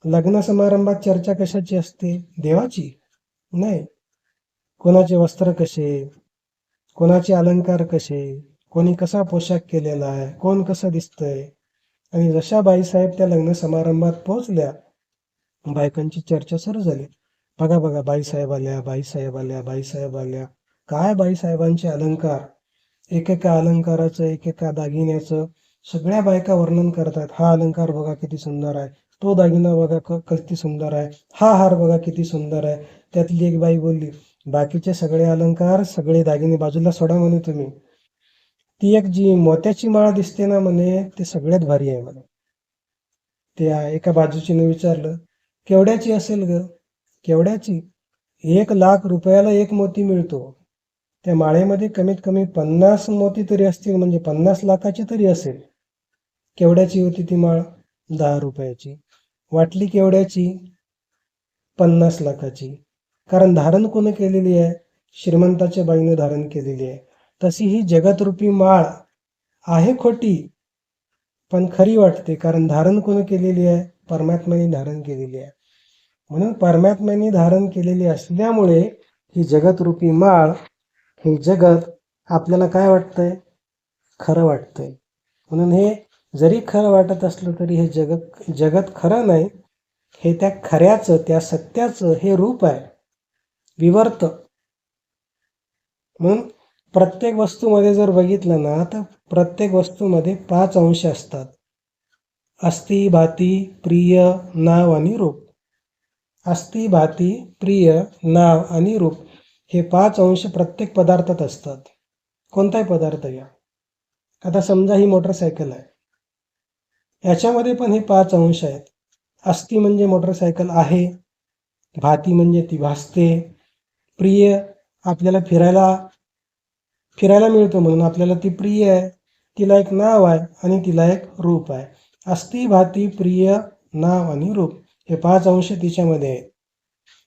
लग्न समारंभात चर्चा कशाची असते? देवाची नाही. कोणाचे वस्त्र कसे, कोणाचे अलंकार कसे, कोणी कसा पोशाख केलेला आहे, कोण कसं दिसतंय. आणि जशा बाईसाहेब त्या लग्न समारंभात पोहोचल्या, बायकांची चर्चा सुरू झाली. बघा बघा, बाईसाहेब आल्या, बाईसाहेब आल्या, बाईसाहेब आल्या. काय बाईसाहेबांचे अलंकार, एकेका अलंकाराचं, एकेका दागिन्याचं सगळ्या बायका वर्णन करतात. हा अलंकार बघा किती सुंदर आहे, तो दागिना बघा किती सुंदर आहे, हा हार बघा किती सुंदर आहे. त्यातली एक बाई बोलली, बाकीचे सगळे अलंकार, सगळे दागिने बाजूला सोडा म्हणे तुम्ही. ती एक जी मोत्याची माळ दिसते ना म्हणे, ते सगळ्यात भारी आहे म्हणे. त्या एका बाजूचीने विचारलं, केवढ्याची असेल ग? केवढ्याची? 1,00,000 रुपयाला एक मोती मिळतो. त्या माळेमध्ये कमीत कमी 50 मोती तरी असतील, म्हणजे 50 लाखाची तरी असेल. केवढ्याची होती ती माळ? 10 रुपयाची. वाटली केवढ्याची? 50 लाखाची. कारण धारण कोण केलेली आहे? श्रीमंताच्या बाईने धारण केलेली आहे. तशी ही जगतरूपी माळ आहे खोटी, पण खरी वाटते, कारण धारण कोण केलेली आहे? परमात्म्याने धारण केलेली आहे. म्हणून परमात्म्याने धारण केलेली असल्यामुळे ही जगतरूपी माळ, हे जगत आपल्याला काय वाटतंय? खरं वाटतंय. म्हणून हे जरी खरं वाटत असलं तरी हे जगत खरं नाही. हे त्या खऱ्याचं, त्या सत्याचं हे रूप आहे, विवर्त. म्हणून प्रत्येक वस्तूमध्ये जर बघितलं ना, तर प्रत्येक वस्तूमध्ये 5 अंश असतात. अस्ति, भाती, प्रिय, नाव आणि रूप. अस्ति, भाती, प्रिय, नाव आणि रूप हे 5 अंश प्रत्येक पदार्थात असतात. कोणताही पदार्थ घ्या. आता समजा ही मोटरसायकल आहे, याच्यामध्ये पण हे 5 अंश आहेत. अस्ति म्हणजे मोटरसायकल आहे, भाती म्हणजे ती भासते, प्रिय आपल्याला फिरायला मिळतं म्हणून आपल्याला ती प्रिय आहे, तिला एक नाव आहे आणि तिला एक रूप आहे. अस्ति, भाती, प्रिय, नाव आणि रूप हे 5 अंश तिच्यामध्ये आहेत.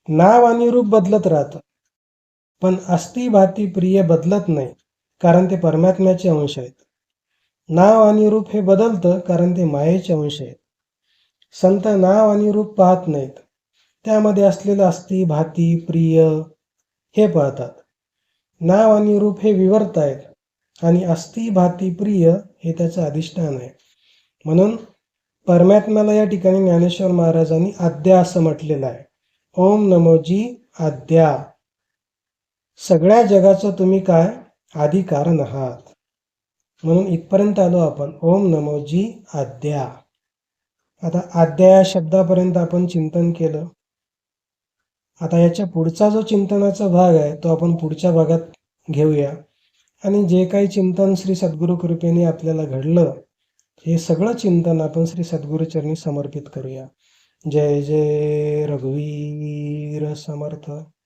नाव आणि रूप बदलत राहतं, पण अस्ति, भाती, प्रिय बदलत नाही, कारण ते परमात्म्याचे अंश आहेत. नाव आणि रूप हे बदलतं, कारण ते मायेचे अंश आहेत. संत नाव आणि रूप पाहत नाहीत, त्यामध्ये असलेलं अस्ति, भाती, प्रिय हे पाहतात. नाव आणि रूप हे विवर्त आहेत आणि अस्ति, भाती, प्रिय हे त्याचं अधिष्ठान आहे. म्हणून परमात्म्याला या ठिकाणी ज्ञानेश्वर महाराजांनी आद्या असं म्हटलेलं आहे. ओम नमोजी आद्या. सगळ्या जगाचं तुम्ही काय? आदी कारण आहात. म्हणून इथपर्यंत आलो आपण. ओम नमोजी आद्या. आता आद्या या शब्दापर्यंत आपण चिंतन केलं. आता याच्या पुढचा जो चिंतनाचा भाग आहे तो आपण पुढच्या भागात घेऊया. आणि जे काही चिंतन श्री सद्गुरु कृपेने आपल्याला घडलं, हे सगळं चिंतन आपण श्री सद्गुरुचरणी समर्पित करूया. जय जय रघुवीर समर्थ.